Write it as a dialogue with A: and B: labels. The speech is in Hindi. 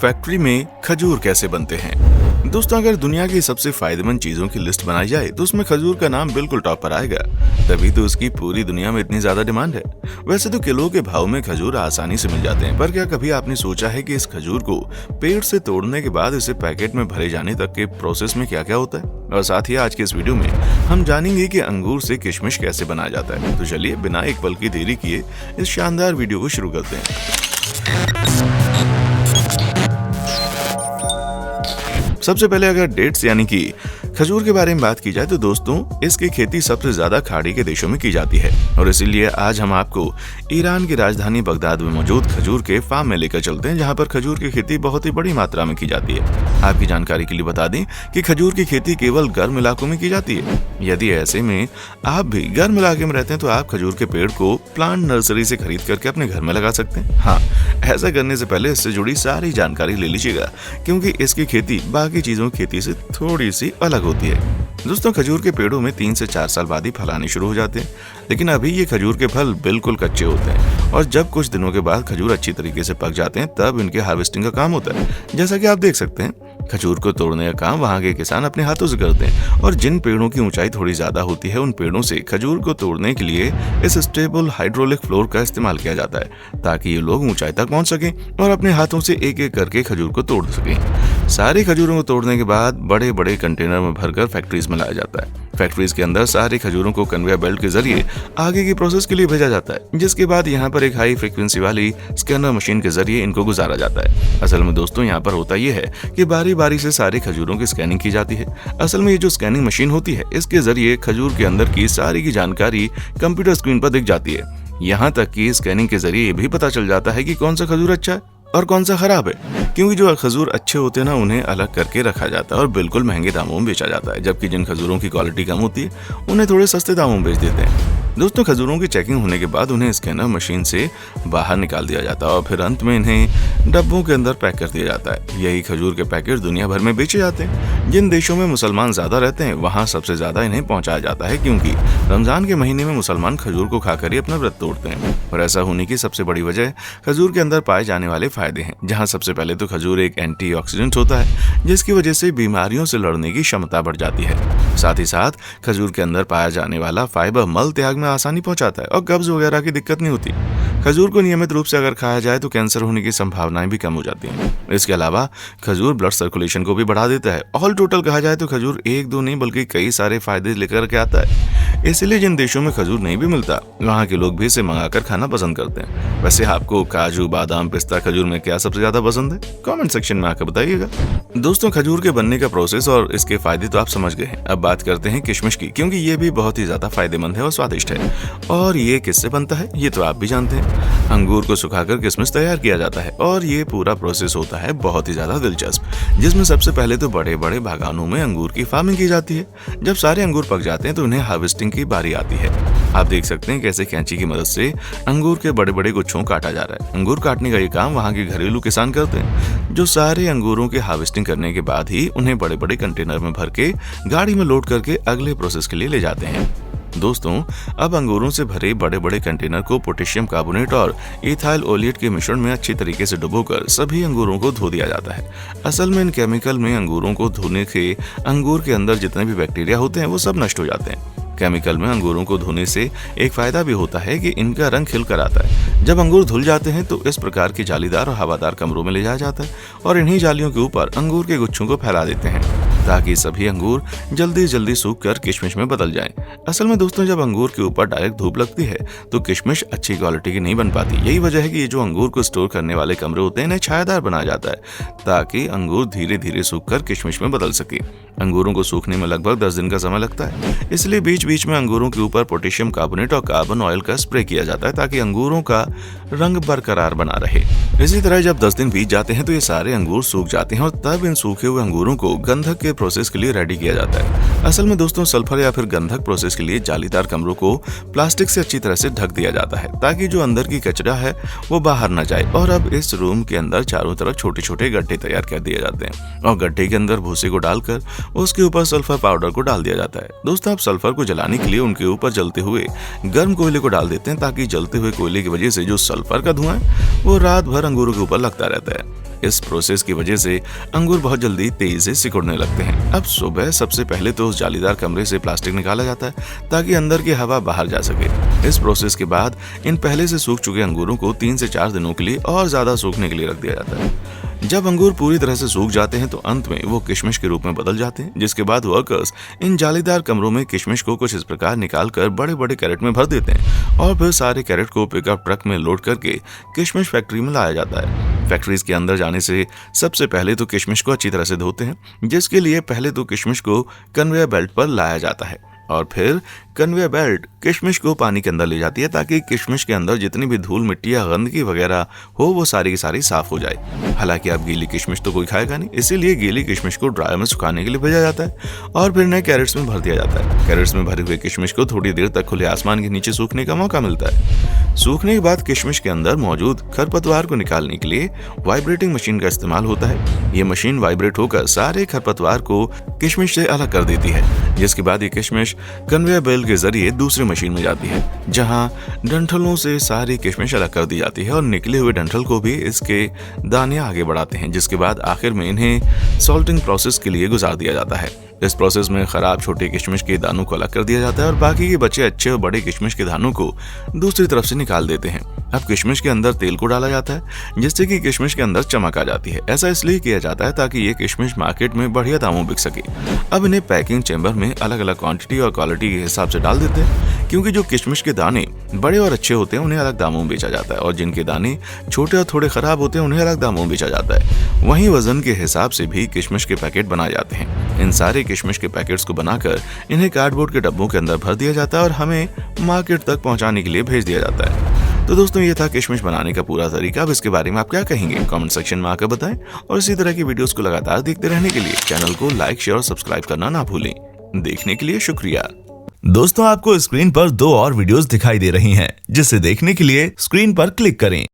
A: फैक्ट्री में खजूर कैसे बनते हैं। दोस्तों, अगर दुनिया की सबसे फायदेमंद चीजों की लिस्ट बनाई जाए तो उसमें खजूर का नाम बिल्कुल टॉप पर आएगा। तभी तो उसकी पूरी दुनिया में इतनी ज्यादा डिमांड है। वैसे तो किलो के भाव में खजूर आसानी से मिल जाते हैं, पर क्या कभी आपने सोचा है कि इस खजूर को पेड़ से तोड़ने के बाद इसे पैकेट में भरे जाने तक के प्रोसेस में क्या क्या होता है। और साथ ही आज के इस वीडियो में हम जानेंगे कि अंगूर से किशमिश कैसे बनाया जाता है। तो चलिए बिना एक पल की देरी किए इस शानदार वीडियो को शुरू करते हैं। सबसे पहले अगर डेट्स यानी कि खजूर के बारे में बात की जाए तो दोस्तों, इसकी खेती सबसे ज्यादा खाड़ी के देशों में की जाती है और इसीलिए आज हम आपको ईरान की राजधानी बगदाद में मौजूद खजूर के फार्म में लेकर चलते हैं, जहां पर खजूर की खेती बहुत ही बड़ी मात्रा में की जाती है। आपकी जानकारी के लिए बता दें कि खजूर की खेती केवल गर्म इलाकों में की जाती है। यदि ऐसे में आप भी गर्म इलाके में रहते हैं तो आप खजूर के पेड़ को प्लांट नर्सरी से खरीद करके अपने घर में लगा सकते हैं। हाँ, ऐसा करने से पहले इससे जुड़ी सारी जानकारी ले लीजिएगा, क्योंकि इसकी खेती बाकी चीजों की खेती से थोड़ी सी अलग होती है। दोस्तों, खजूर के पेड़ों में 3 से 4 साल बाद ही फल आने शुरू हो जाते हैं, लेकिन अभी ये खजूर के फल बिल्कुल कच्चे होते हैं और जब कुछ दिनों के बाद खजूर अच्छी तरीके से पक जाते हैं तब इनके हार्वेस्टिंग का काम होता है। जैसा कि आप देख सकते हैं, खजूर को तोड़ने का काम वहाँ के किसान अपने हाथों से करते हैं और जिन पेड़ों की ऊंचाई थोड़ी ज्यादा होती है उन पेड़ों से खजूर को तोड़ने के लिए इस स्टेबल हाइड्रोलिक फ्लोर का इस्तेमाल किया जाता है, ताकि ये लोग ऊंचाई तक पहुंच सकें और अपने हाथों से एक एक करके खजूर को तोड़ सकें। सारी खजूरों को तोड़ने के बाद बड़े बड़े कंटेनर में भरकर फैक्ट्रीज में लाया जाता है। फैक्ट्रीज के अंदर सारी खजूरों को कन्वेयर बेल्ट के जरिए आगे की प्रोसेस के लिए भेजा जाता है, जिसके बाद यहाँ पर एक हाई फ्रीक्वेंसी वाली स्कैनर मशीन के जरिए इनको गुजारा जाता है। असल में दोस्तों, यहाँ पर होता यह है कि बारी बारी से सारी खजूरों की स्कैनिंग की जाती है। असल में ये जो स्कैनिंग मशीन होती है, इसके जरिए खजूर के अंदर की सारी की जानकारी कंप्यूटर स्क्रीन पर दिख जाती है। यहाँ तक कि स्कैनिंग के जरिए ये भी पता चल जाता है कि कौन सा खजूर अच्छा है और कौन सा खराब है, क्योंकि जो खजूर अच्छे होते हैं ना, उन्हें अलग करके रखा जाता है और बिल्कुल महंगे दामों में बेचा जाता है, जबकि जिन खजूरों की क्वालिटी कम होती है उन्हें थोड़े सस्ते दामों में बेच देते हैं। दोस्तों, खजूरों की चेकिंग होने के बाद उन्हें स्कैनर मशीन से बाहर निकाल दिया जाता है और फिर अंत में इन्हें डब्बों के अंदर पैक कर दिया जाता है। यही खजूर के पैकेट दुनिया भर में बेचे जाते हैं। जिन देशों में मुसलमान ज्यादा रहते हैं वहाँ सबसे ज्यादा इन्हें पहुंचाया जाता है, क्योंकि रमजान के महीने में मुसलमान खजूर को खाकर ही अपना व्रत तोड़ते हैं। और ऐसा होने की सबसे बड़ी वजह खजूर के अंदर पाए जाने वाले फायदे हैं, जहाँ सबसे पहले तो खजूर एक एंटीऑक्सीडेंट होता है, जिसकी वजह से बीमारियों से लड़ने की क्षमता बढ़ जाती है। साथ ही साथ खजूर के अंदर पाया जाने वाला फाइबर मल त्याग में आसानी पहुंचाता है और कब्ज वगैरह की दिक्कत नहीं होती। खजूर को नियमित रूप से अगर खाया जाए तो कैंसर होने की संभावनाएं भी कम हो जाती हैं। इसके अलावा खजूर ब्लड सर्कुलेशन को भी बढ़ा देता है। ऑल टोटल कहा जाए तो खजूर एक दो नहीं बल्कि कई सारे फायदे लेकर के आता है। इसलिए जिन देशों में खजूर नहीं भी मिलता, वहाँ के लोग भी इसे मंगाकर खाना पसंद करते हैं। वैसे आपको काजू, बादाम, पिस्ता, खजूर में क्या सबसे ज्यादा पसंद है? कमेंट सेक्शन में आकर बताइएगा। दोस्तों, खजूर के बनने का प्रोसेस और इसके फायदे तो आप समझ गए हैं। अब बात करते हैं किशमिश की, क्योंकि ये भी बहुत ही ज्यादा फायदेमंद है और स्वादिष्ट है। और ये किससे बनता है ये तो आप भी जानते हैं। अंगूर को सुखाकर किशमिश तैयार किया जाता है और ये पूरा प्रोसेस होता है बहुत ही ज्यादा दिलचस्प, जिसमें सबसे पहले तो बड़े बड़े बागानों में अंगूर की फार्मिंग की जाती है। जब सारे अंगूर पक जाते हैं तो उन्हें हार्वेस्टिंग की बारी आती है। आप देख सकते हैं कैसे कैंची की मदद से अंगूर के बड़े बड़े गुच्छों काटा जा रहा है। अंगूर काटने का ये काम वहाँ के घरेलू किसान करते हैं, जो सारे अंगूरों की हार्वेस्टिंग करने के बाद ही उन्हें बड़े बड़े कंटेनर में भर के गाड़ी में लोड करके अगले प्रोसेस के लिए ले जाते हैं। दोस्तों, अब अंगूरों से भरे बड़े बड़े कंटेनर को पोटेशियम कार्बोनेट और इथाइल ओलिएट के मिश्रण में अच्छी तरीके से डुबोकर सभी अंगूरों को धो दिया जाता है। असल में इन केमिकल में अंगूरों को धोने से अंगूर के अंदर जितने भी बैक्टीरिया होते हैं वो सब नष्ट हो जाते हैं। केमिकल में अंगूरों को धोने से एक फायदा भी होता है कि इनका रंग खिल कर आता है। जब अंगूर धुल जाते हैं तो इस प्रकार की जालीदार और हवादार कमरों में ले जाया जाता है और इन्हीं जालियों के ऊपर अंगूर के गुच्छों को फैला देते हैं, ताकि सभी अंगूर जल्दी जल्दी सूख कर किशमिश में बदल जाएं। असल में दोस्तों, जब अंगूर के ऊपर डायरेक्ट धूप लगती है तो किशमिश अच्छी क्वालिटी की नहीं बन पाती। यही वजह है कि ये जो अंगूर को स्टोर करने वाले कमरे होते हैं इन्हें छायादार बनाया जाता है, ताकि अंगूर धीरे धीरे सूख कर किशमिश में बदल सके। अंगूरों को सूखने में लगभग 10 दिन का समय लगता है, इसलिए बीच बीच में अंगूरों के ऊपर पोटेशियम कार्बोनेट और कार्बन ऑयल का स्प्रे किया जाता है, ताकि अंगूरों का रंग बरकरार बना रहे। इसी तरह जब 10 दिन बीत जाते हैं तो ये सारे अंगूर सूख जाते हैं और तब इन सूखे हुए अंगूरों को गंधक के प्रोसेस के लिए रेडी किया जाता है। असल में दोस्तों सल्फर या फिर गंधक प्रोसेस के लिए जालीदार कमरों को प्लास्टिक से अच्छी तरह से ढक दिया जाता है ताकि जो अंदर की कचरा है वो बाहर न जाए। और अब इस रूम के अंदर चारों तरफ छोटे छोटे गड्ढे तैयार कर दिए जाते हैं और गड्ढे के अंदर भूसे को डालकर उसके ऊपर सल्फर पाउडर को डाल दिया जाता है। दोस्तों आप सल्फर को जलाने के लिए उनके ऊपर जलते हुए गर्म कोयले को डाल देते हैं ताकि जलते हुए कोयले की वजह से जो सल्फर का धुआं है वो रात भर अंगूरों के ऊपर लगता रहता है। इस प्रोसेस की वजह से अंगूर बहुत जल्दी तेजी से सिकुड़ने लगते हैं। अब सुबह सबसे पहले तो उस जालीदार कमरे से प्लास्टिक निकाला जाता है ताकि अंदर की हवा बाहर जा सके। इस प्रोसेस के बाद इन पहले से सूख चुके अंगूरों को 3 से 4 दिनों के लिए और ज्यादा सूखने के लिए रख दिया जाता है। जब अंगूर पूरी तरह से सूख जाते हैं तो अंत में वो किशमिश के रूप में बदल जाते हैं, जिसके बाद वर्कर्स इन जालीदार कमरों में किशमिश को कुछ इस प्रकार निकालकर बड़े बड़े कैरेट में भर देते हैं और फिर सारे कैरेट को पिकअप ट्रक में लोड करके किशमिश फैक्ट्री में लाया जाता है। फैक्ट्रीज के अंदर जाने से सबसे पहले तो किशमिश को अच्छी तरह से धोते हैं, जिसके लिए पहले तो किशमिश को कन्वेयर बेल्ट पर लाया जाता है और फिर कन्वेयर बेल्ट किशमिश को पानी के अंदर ले जाती है ताकि किशमिश के अंदर जितनी भी धूल मिट्टी या गंदगी वगैरह हो वो सारी की सारी साफ हो जाए। हालांकि अब गीली किशमिश तो कोई खाएगा नहीं, इसीलिए गीली किशमिश को ड्रायर में सुखाने के लिए भेजा जाता है और फिर नए कैरेट्स में भर दिया जाता है। कैरेट्स में भरे हुए किशमिश को थोड़ी देर तक खुले आसमान के नीचे सूखने का मौका मिलता है। सूखने के बाद किशमिश के अंदर मौजूद खरपतवार को निकालने के लिए वाइब्रेटिंग मशीन का इस्तेमाल होता है। ये मशीन वाइब्रेट होकर सारे खरपतवार को किशमिश से अलग कर देती है, जिसके बाद ये किशमिश कन्वेयर बेल्ट के जरिए दूसरी मशीन में जाती है जहां डंठलों से सारी किशमिश अलग कर दी जाती है और निकले हुए डंठल को भी इसके दाने आगे बढ़ाते हैं, जिसके बाद आखिर में इन्हें सॉल्टिंग प्रोसेस के लिए गुजार दिया जाता है। इस प्रोसेस में खराब छोटे किशमिश के दानों को अलग कर दिया जाता है और बाकी के बचे अच्छे और बड़े किशमिश के दानों को दूसरी तरफ से निकाल देते हैं। अब किशमिश के अंदर तेल को डाला जाता है जिससे कि किशमिश के अंदर चमक आ जाती है। ऐसा इसलिए किया जाता है ताकि ये किशमिश मार्केट में बढ़िया दामों बिक सके। अब इन्हें पैकिंग चेंबर में अलग अलग क्वांटिटी और क्वालिटी के हिसाब से डाल देते हैं, क्योंकि जो किशमिश के दाने बड़े और अच्छे होते हैं उन्हें अलग दामों में बेचा जाता है और जिनके दाने छोटे और थोड़े खराब होते हैं उन्हें अलग दामों में बेचा जाता है। वहीं वजन के हिसाब से भी किशमिश के पैकेट बनाए जाते हैं। इन सारे किशमिश के पैकेट्स को बनाकर इन्हें कार्डबोर्ड के डब्बों के अंदर भर दिया जाता है और हमें मार्केट तक पहुंचाने के लिए भेज दिया जाता है। तो दोस्तों ये था किशमिश बनाने का पूरा तरीका। अब इसके बारे में आप क्या कहेंगे कमेंट सेक्शन में आकर बताएं और इसी तरह की वीडियोस को लगातार देखते रहने के लिए चैनल को लाइक शेयर और सब्सक्राइब करना ना भूलें। देखने के लिए शुक्रिया।
B: दोस्तों आपको स्क्रीन पर 2 और वीडियोस दिखाई दे रही हैं, जिसे देखने के लिए स्क्रीन पर क्लिक करें।